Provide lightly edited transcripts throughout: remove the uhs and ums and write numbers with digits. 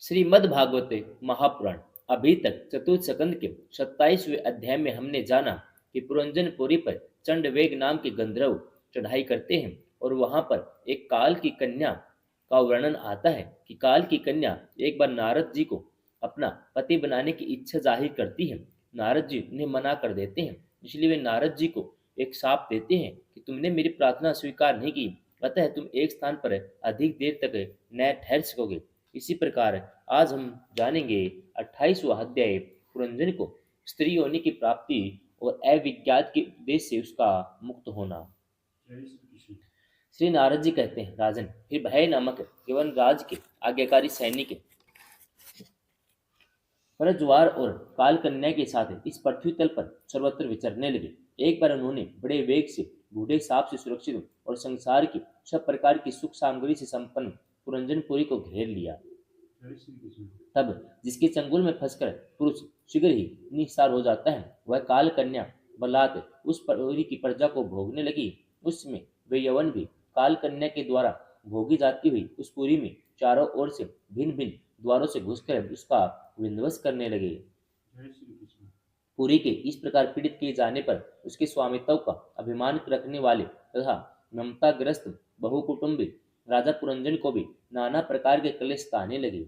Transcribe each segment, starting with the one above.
श्रीमद्भागवते महापुराण। अभी तक चतुर्थ स्कंद के 27वें अध्याय में हमने जाना कि पुरंजनपुरी पर चंडवेग नाम के गंधर्व चढ़ाई करते हैं और वहां पर एक काल की कन्या का वर्णन आता है कि काल की कन्या एक बार नारद जी को अपना पति बनाने की इच्छा जाहिर करती है। नारद जी उन्हें मना कर देते हैं, इसलिए वे नारद जी को एक शाप देते हैं कि तुमने मेरी प्रार्थना स्वीकार नहीं की, अतः तुम एक स्थान पर अधिक देर तक न ठहर सकोगे। इसी प्रकार आज हम जानेंगे 28वां अध्याय पुरंजन को स्त्री होने की प्राप्ति और अविज्ञात के उपदेश से उसका मुक्त होना। श्री नारद जी कहते हैं, राजन, फिर भय नामक यवन राज के आज्ञाकारी सैनिक परज्वार और काल कन्या के साथ इस पृथ्वी तल पर सर्वत्र विचरने लगे। एक बार उन्होंने बड़े वेग से बूढ़े सांप से सुरक्षित और संसार की सब प्रकार की सुख सामग्री से संपन्न पुरंजनपुरी को घेर लिया। तब जिसके चंगुल में फंसकर पुरुष शीघ्र ही निस्सार हो जाता है, वह काल कन्या बलात् उस पुरी की प्रजा को भोगने लगी। उसमें वे यवन भी काल कन्या के द्वारा भोगी जाती हुई उस पुरी में चारों ओर से भिन्न भिन्न द्वारों से घुसकर उसका विध्वंस करने लगे। पुरी के इस प्रकार पीड़ित किए जाने पर उसके स्वामित्व का अभिमान रखने वाले तथा ममताग्रस्त बहुकुटुंबी राजा पुरंजन को भी नाना प्रकार के क्लेश ताने लगे।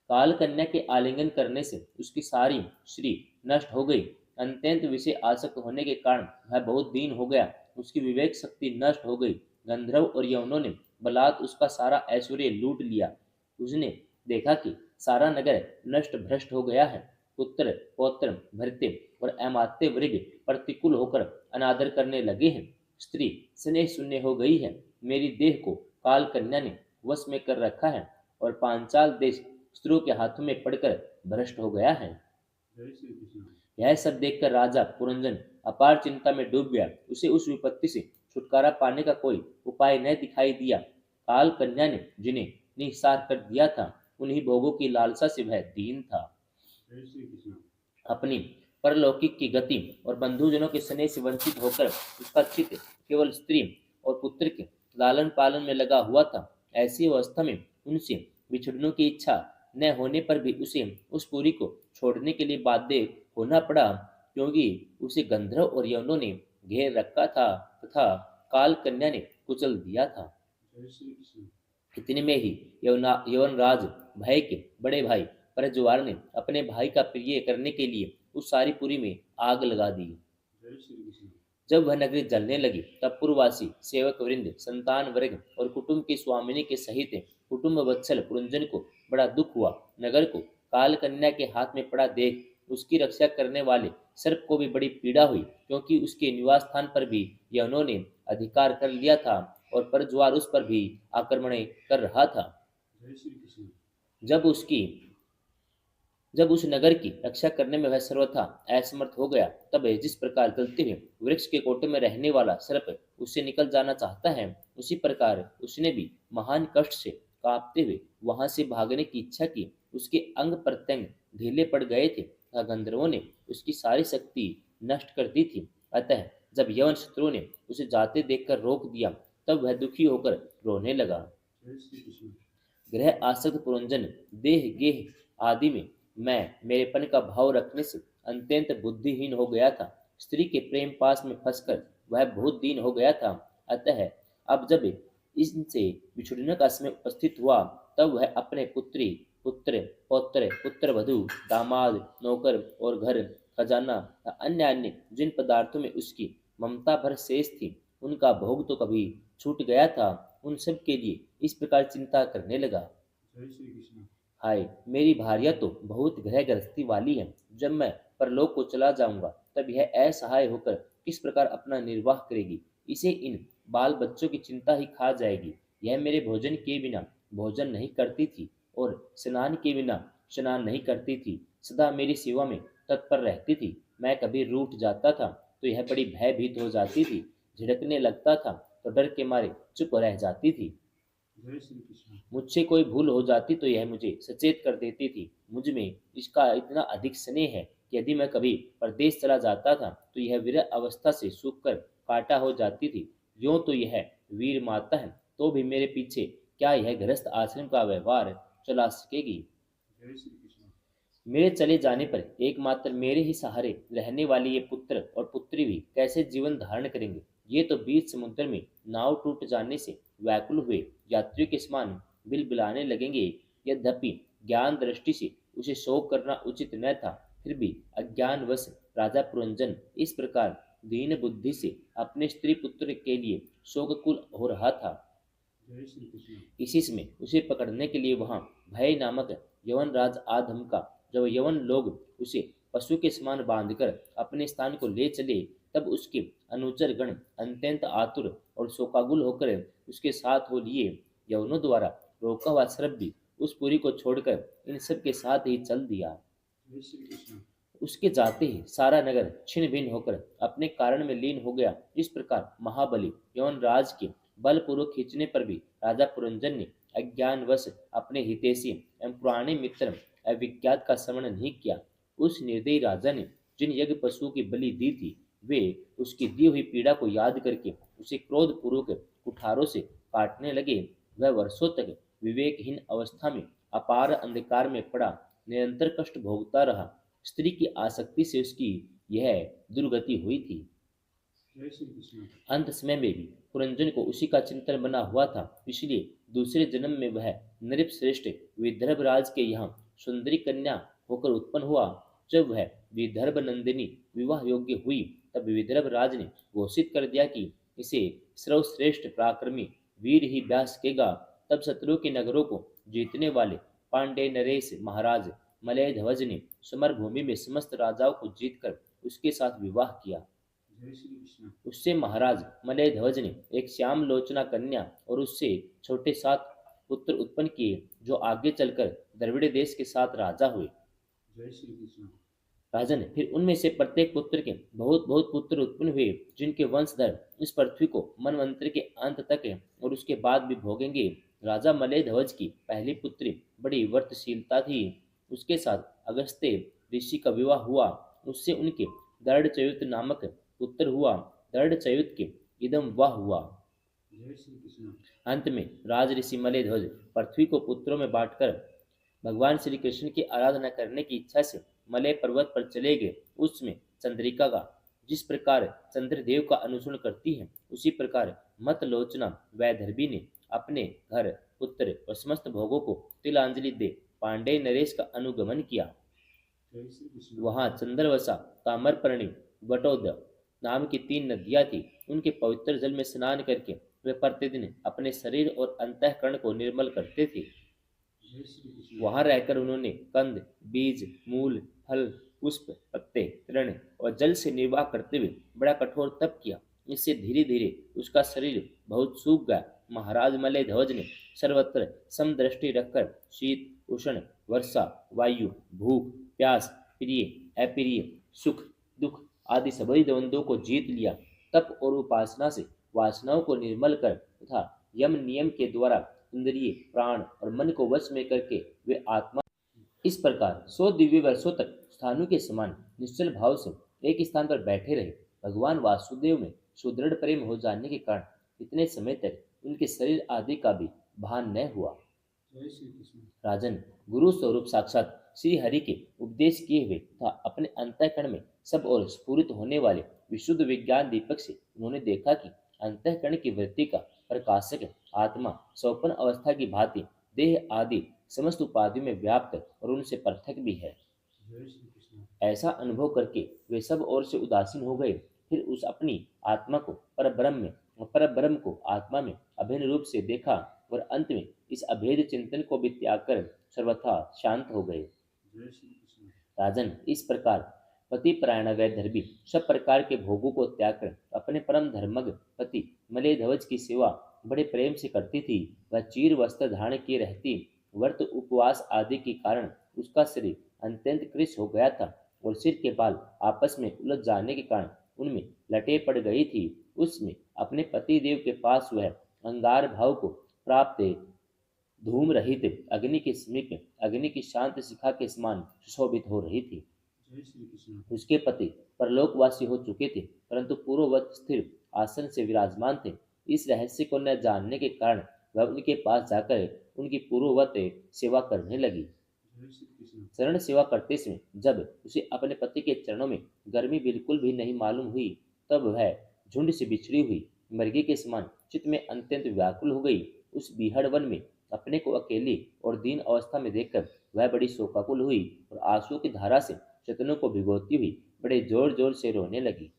काल कन्या के आलिंगन करने से उसकी सारी श्री नष्ट हो गई। अत्यंत विषय आसक्त होने के कारण वह बहुत दीन हो गया। उसकी विवेक शक्ति नष्ट हो गई। गंधर्व और यवनों ने बलात् उसका सारा ऐश्वर्य लूट लिया। उसने देखा कि सारा नगर नष्ट भ्रष्ट हो गया है। पुत्र पौत्र भृत्य और अमात्य वर्ग प्रतिकूल होकर अनादर करने लगे हैं। स्त्री स्नेह शून्य हो गई है। मेरी देह को काल कन्या ने वश में कर रखा है और पांचाल देश स्त्रियों के हाथों में पड़कर भ्रष्ट हो गया है। यह सब देखकर राजा पुरंजन अपार चिंता में डूब गया। उसे उस विपत्ति से छुटकारा पाने का कोई उपाय न दिखाई दिया। काल कन्या ने जिन्हें निस्सार कर दिया था, उन्हीं भोगों की लालसा से वह दीन था। अपनी परलौकिक की गति और बंधुजनों के स्नेह से वंचित होकर उसका चित्त केवल स्त्री और पुत्र के लालन पालन में लगा हुआ था। ऐसी अवस्था में उनसे बिछड़ने की इच्छा न होने पर भी उसे उस पुरी को छोड़ने के लिए बाध्य होना पड़ा, क्योंकि उसे गंधर्व और यवनों ने घेर रखा था तथा काल कन्या ने कुचल दिया था। इतने में ही यवनराज भय के बड़े भाई परज्वार ने अपने भाई का प्रिय करने के लिए उस सारी पुरी में आग लगा दी। जब वह नगरी जलने लगी, तब पूर्ववासी सेवक वृंद, संतान वर्ग और कुटुंब की स्वामिनी के सहित कुटुंब वत्सल पुरंजन को बड़ा दुख हुआ। नगर को काल कन्या के हाथ में पड़ा देख उसकी रक्षा करने वाले सर्प को भी बड़ी पीड़ा हुई, क्योंकि उसके निवास स्थान पर भी यवनों ने अधिकार कर लिया था और परज्वार उस पर भी आक्रमण कर रहा था। जब उस नगर की रक्षा करने में वह सर्वथा असमर्थ हो गया, तब जिस प्रकार जलते हुए वृक्ष के कोटे में रहने वाला सर्प उससे निकल जाना चाहता है, उसी प्रकार उसने भी महान कष्ट से कांपते हुए वहां से भागने की इच्छा की। उसके अंग प्रत्यंग ढीले पड़ गए थे तथा गंधर्वों ने उसकी सारी शक्ति नष्ट कर दी थी। अतः जब यवन शत्रु ने उसे जाते देखकर रोक दिया, तब वह दुखी होकर रोने लगा। ग्रह आसक्त पुरंजन देह गेह आदि में मैं मेरेपन का भाव रखने से अत्यंत बुद्धिहीन हो गया था। स्त्री के प्रेम पास में फंसकर वह बहुत दीन हो गया था। अतः अब जब इनसे बिछुड़ने का समय उपस्थित हुआ, तब वह अपने पुत्री पुत्र पौत्र पुत्र वधु दामाद नौकर और घर खजाना अन्य अन्य जिन पदार्थों में उसकी ममता भर शेष थी, उनका भोग तो कभी छूट गया था, उन सब के लिए इस प्रकार चिंता करने लगा। हाय, मेरी भार्या तो बहुत ग्रह गृहस्थी वाली है। जब मैं परलोक को चला जाऊंगा, तब यह असहाय होकर किस प्रकार अपना निर्वाह करेगी। इसे इन बाल बच्चों की चिंता ही खा जाएगी। यह मेरे भोजन के बिना भोजन नहीं करती थी और स्नान के बिना स्नान नहीं करती थी। सदा मेरी सेवा में तत्पर रहती थी। मैं कभी रूठ जाता था तो यह बड़ी भयभीत हो जाती थी। झिड़कने लगता था तो डर के मारे चुप रह जाती थी। मुझसे कोई भूल हो जाती तो यह मुझे सचेत कर देती थी। मुझ में इसका इतना अधिक स्नेह है कि यदि मैं कभी परदेश चला जाता था तो यह विरह अवस्था से सूख कर काटा हो जाती थी। यूं तो यह वीर माता है, तो भी मेरे पीछे क्या यह गृहस्थ आश्रम का व्यवहार चला सकेगी। जय श्री कृष्ण। मेरे चले जाने पर एकमात्र मेरे ही सहारे रहने वाले ये पुत्र और पुत्री भी कैसे जीवन धारण करेंगे। ये तो बीच समुद्र में नाव टूट जाने से व्याकुल हुए यात्रियों के समान बिलबिलाने लगेंगे। यद्यपि ज्ञान दृष्टि से उसे शोक करना उचित न था, फिर भी अज्ञानवश राजा पुरंजन इस प्रकार दीन बुद्धि से अपने स्त्री पुत्र के लिए शोककुल हो रहा था। जय श्री कृष्ण। इसी समय उसे पकड़ने के लिए वहां भय नामक यवन राज आ धमका। जब यवन लोग उसे पशु के समान बांधकर अपने स्थान को ले चले, तब उसके अनुचर गण अत्यंत आतुर और शोकाकुल होकर उसके साथ हो लिए। यवनों द्वारा रोका हुआ सर्प भी उस पुरी को छोड़कर इन सब के साथ ही चल दिया। जय श्री कृष्ण। उसके जाते ही सारा नगर छिन्न भिन्न होकर अपने कारण में लीन हो गया। इस प्रकार महाबली यवन राज के बलपूर्वक खींचने पर भी राजा पुरंजन ने अज्ञानवश अपने हितैषी एवं पुराने मित्र अविज्ञात का स्मरण नहीं किया। उस निर्दयी राजा ने जिन यज्ञ पशुओं की बलि दी थी, वे उसकी दी हुई पीड़ा को याद करके उसे क्रोधपूर्वक कुठारों से काटने लगे। वह वर्षों तक विवेकहीन अवस्था में अपार अंधकार में पड़ा निरंतर कष्ट भोगता रहा। स्त्री की आसक्ति से उसकी यह दुर्गति हुई थी। जय श्री कृष्ण। अंत समय में भी पुरंजन को उसी का चिंतन बना हुआ था, इसलिए दूसरे जन्म में वह नृप श्रेष्ठ विदर्भ राज के यहाँ सुंदरी कन्या होकर उत्पन्न हुआ। जब वह विदर्भ नंदिनी विवाह योग्य हुई, तब विदर्भ राज ने घोषित कर दिया कि इसे सर्वश्रेष्ठ पराक्रमी वीर ही ब्याह सकेगा। तब शत्रु के नगरों को जीतने वाले पांडे नरेश महाराज मलय ध्वज ने समर भूमि में समस्त राजाओं को जीतकर उसके साथ विवाह किया। जय श्री कृष्ण। उससे महाराज मलय ध्वज ने एक श्याम लोचना कन्या और उससे छोटे 7 पुत्र उत्पन्न किए, जो आगे चलकर द्रविड़ देश के 7 राजा हुए। जय श्री कृष्ण। राजन, फिर उनमें से प्रत्येक पुत्र के बहुत बहुत पुत्र उत्पन्न हुए, जिनके वंशधर इस पृथ्वी को मनवंतर के अंत तक है और उसके बाद भी भोगेंगे। राजा मलय ध्वज की पहली पुत्री बड़ी व्रतशीलता थी। उसके साथ अगस्त्य ऋषि का विवाह हुआ। उससे उनके दृढ़चयुत नामक पुत्र हुआ। दृढ़चयुत के इदम वाह हुआ। जय श्री कृष्ण। अंत में राज ऋषि मलय ध्वज पृथ्वी को पुत्रों में बांटकर भगवान श्री कृष्ण की आराधना करने की इच्छा से मलय पर्वत पर चले गए। उसमें चंद्रिका का जिस प्रकार चंद्रदेव का अनुसरण करती है, उसी प्रकार मतलोचना वैदर्भी ने अपने घर पुत्र और समस्त भोगों को तिलांजलि दे पांडे नरेश का अनुगमन किया। जय श्री कृष्ण। वहां चंद्रवसा, ताम्रपर्णी, वटोद नाम की 3 नदियां थी। उनके पवित्र जल में स्नान करके वे प्रतिदिन अपने शरीर और अंतःकरण को निर्मल करते थे। जय श्री कृष्ण। वहां रहकर उन्होंने कंद, बीज, मूल, फल, पुष्प, पत्ते, तृण और जल से निर्वाह करते हुए बड़ा कठोर तप किया। इससे धीरे धीरे उसका शरीर बहुत सूख गया। महाराज मलय ध्वज ने सर्वत्र समदृष्टि रखकर शीत, उष्ण, वर्षा, वायु, भूख, प्यास, प्रिय, अप्रिय, सुख, दुख आदि सभी द्वंद्वों को जीत लिया। तप और उपासना से वासनाओं को निर्मल कर तथा यम नियम के द्वारा इंद्रिय, प्राण और मन को वश में करके वे आत्मा इस प्रकार 100 दिव्य वर्षों तक स्थानों के समान निश्चल भाव से एक स्थान पर बैठे रहे। भगवान वासुदेव में सुदृढ़ प्रेम हो जाने के कारण इतने समय तक उनके शरीर आदि का भी भान न हुआ। जय श्री कृष्ण। राजन, गुरु स्वरूप साक्षात श्री हरि के उपदेश किए हुए तथा अपने अंतःकरण में सब और स्फुरित होने वाले विशुद्ध विज्ञान दीपक से उन्होंने देखा कि अंतःकरण की वृत्ति का प्रकाशक आत्मा स्वप्न अवस्था की भांति देह आदि समस्त उपाधियों में व्याप्त और उनसे पृथक भी है। जय श्री कृष्ण। ऐसा अनुभव करके वे सब ओर से उदासीन हो गए। फिर उस अपनी आत्मा को परब्रह्म में और परब्रह्म को आत्मा में अभिन्न रूप से देखा और अंत में इस अभेद चिंतन को भी त्याग कर सर्वथा शांत हो गए। जय श्री कृष्ण। राजन, इस प्रकार पति परायण वैधर्भी सब प्रकार के भोगों को त्याग कर अपने परम धर्मज्ञ पति मलय ध्वज की सेवा बड़े प्रेम से करती थी। वह चीर वस्त्र धारण किए रहती। व्रत उपवास आदि के कारण उसका शरीर अत्यंत कृश हो गया था और सिर के बाल आपस में उलझ जाने के कारण उनमें लटे पड़ गई थी। उसमें अपने पति देव के पास वह अंगार भाव को प्राप्त धूम रहित अग्नि के समीप अग्नि की शांत शिखा के समान सुशोभित हो रही थी। जय श्री कृष्ण। उसके पति परलोकवासी हो चुके थे, परंतु पूर्ववत स्थिर आसन से विराजमान थे। इस रहस्य को न जानने के कारण वह उनके पास जाकर उनकी पूर्ववत सेवा करने लगी। जय श्री कृष्ण। चरण सेवा करते समय जब उसे अपने पति के चरणों में गर्मी बिल्कुल भी नहीं मालूम हुई, तब वह झुंड से बिछड़ी हुई मृगी के समान चित्त में अत्यंत व्याकुल हो गई। उस बीहड़ वन में अपने को अकेली और दीन अवस्था में देखकर वह बड़ी शोकाकुल हुई और आंसुओं की धारा से चेतनों को भिगोती हुई बड़े जोर जोर से रोने लगी।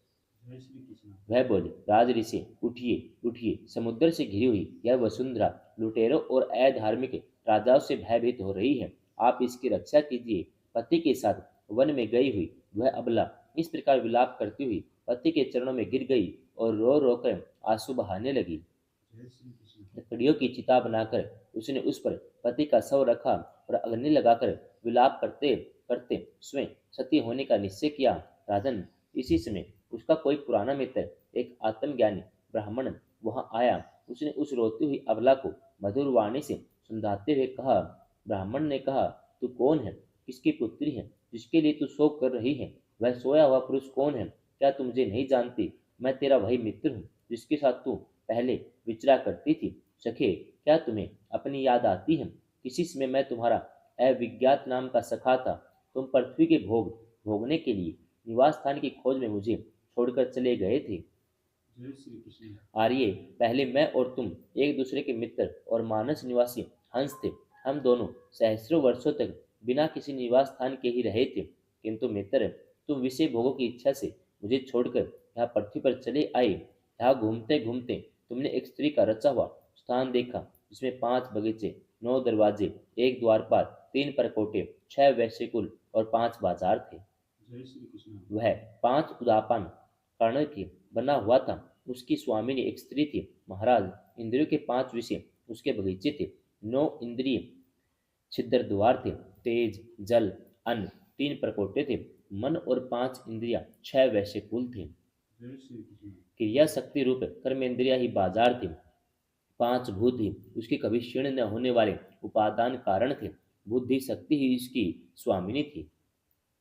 जय श्री कृष्ण। वह बोली, राजऋषि उठिए उठिए, समुद्र से घिरी हुई यह वसुंधरा लुटेरों और अधार्मिक राजाओं से भयभीत हो रही है। आप इसकी रक्षा कीजिए। पति के साथ वन में गई हुई वह अबला इस प्रकार विलाप करती हुई पति के चरणों में गिर गई और रो रो कर आंसू बहाने लगी। जय श्री कृष्ण। लकड़ियों की चिता बनाकर उसने उस पर पति का शव रखा और अग्नि लगाकर विलाप करते करते स्वयं सती होने का निश्चय किया। राजन, इसी समय उसका कोई पुराना मित्र, एक आत्मज्ञानी ब्राह्मण वहां आया। उसने उस रोती हुई अबला को मधुर वाणी से समझाते हुए कहा। ब्राह्मण ने कहा, तू कौन है? किसकी पुत्री है जिसके लिए तू शोक कर रही है? वह सोया हुआ पुरुष कौन है? क्या तू मुझे नहीं जानती? मैं तेरा वही मित्र हूँ जिसके साथ तू पहले विचरा करती थी। सखे, क्या तुम्हें अपनी याद आती है? किसी समय मैं तुम्हारा अविज्ञात नाम का सखा था। तुम पृथ्वी के भोग भोगने के लिए निवास स्थान की खोज में मुझे छोड़कर चले गए थे। जय श्री कृष्ण। आर्य, पहले मैं और तुम एक दूसरे के मित्र और मानस निवासी हंस थे। हम दोनों सहस्रों वर्षों तक बिना किसी निवास स्थान के ही रहे थे। किंतु मित्र, तुम विषय भोगों की इच्छा से मुझे छोड़कर यहाँ पृथ्वी पर चले आए। यहाँ घूमते घूमते तुमने एक स्त्री का रचा हुआ स्थान देखा जिसमें 5 बगीचे, 9 दरवाजे, एक द्वारपाल, 3 परकोटे, 6 वैश्यकुल और 5 बाजार थे। जय श्री कृष्ण। वह 5 उदापान कर्ण के बना हुआ था। उसकी स्वामिनी एक स्त्री थी। महाराज, इंद्रियों के 5 विषय उसके बगीचे थे। 9 इंद्रिय छिद्र द्वार थे। तेज, जल, अन्न 3 प्रकोटे थे। मन और 5 इंद्रिया 6 वैश्यकुल थे। जय श्री कृष्ण। क्रिया शक्ति रूप कर्मेंद्रिया ही बाजार थे। 5 भूत ही उसके कभी क्षीण न होने वाले उपादान कारण थे। बुद्धि शक्ति ही इसकी स्वामिनी थी।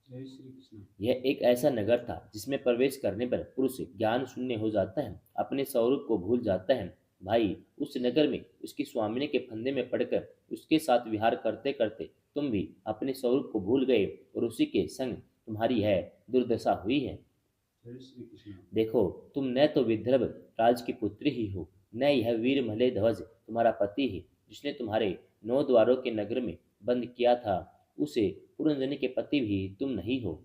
जय श्री कृष्ण। यह एक ऐसा नगर था जिसमें प्रवेश करने पर पुरुष ज्ञान शून्य हो जाता है, अपने स्वरूप को भूल जाता है। भाई, उस नगर में उसकी स्वामिनी के फंदे में पड़कर उसके साथ विहार करते करते तुम भी अपने स्वरूप को भूल गए और उसी के संग तुम्हारी है दुर्दशा हुई है। जय श्री कृष्ण। देखो, तुम न तो विदर्भ राज की पुत्री ही हो, न यह वीर मले ध्वज तुम्हारा पति है जिसने तुम्हारे 9 द्वारों के नगर में बंद किया था। उसे पुरंजनी के पति भी तुम नहीं हो।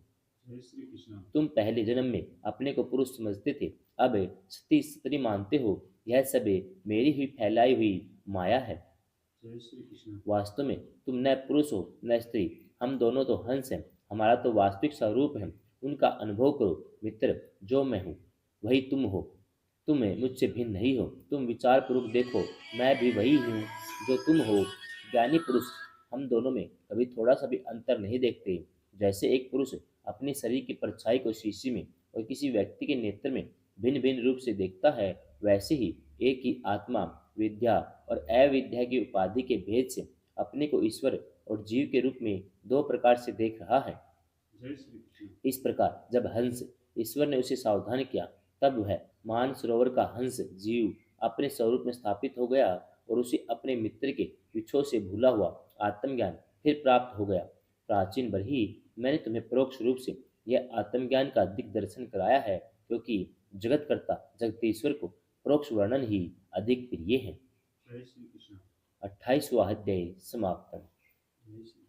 जय श्री कृष्ण। तुम पहले जन्म में अपने को पुरुष समझते थे, अब सती स्त्री मानते हो। यह सब मेरी ही फैलाई हुई माया है। जय श्री कृष्ण। वास्तव में तुम न पुरुष हो न स्त्री, हम दोनों तो हंस हैं। हमारा तो वास्तविक स्वरूप है। उनका अनुभव करो मित्र। जो मैं हूँ वही तुम हो। तुम मुझसे भिन्न नहीं हो। तुम विचार पूर्वक देखो, मैं भी वही हूँ जो तुम हो। ज्ञानी पुरुष हम दोनों में कभी थोड़ा सा भी अंतर नहीं देखते। जैसे एक पुरुष अपने शरीर की परछाई को शीशे में और किसी व्यक्ति के नेत्र में भिन्न भिन्न रूप से देखता है, वैसे ही एक ही आत्मा विद्या और अविद्या की उपाधि के भेद से अपने को ईश्वर और जीव के रूप में 2 प्रकार से देख रहा है। जय श्री कृष्ण। इस प्रकार जब हंस ईश्वर ने उसे सावधान किया, तब वह मानसरोवर का हंस जीव अपने स्वरूप में स्थापित हो गया और उसे अपने मित्र के विछोह से भूला हुआ आत्मज्ञान फिर प्राप्त हो गया। प्राचीन भर ही मैंने तुम्हें परोक्ष रूप से यह आत्मज्ञान का दिग्दर्शन दर्शन कराया है, क्योंकि जगतकर्ता जगदीश्वर को परोक्ष वर्णन ही अधिक प्रिय है। जय श्री कृष्ण। 28वां अध्याय समाप्त। जय श्री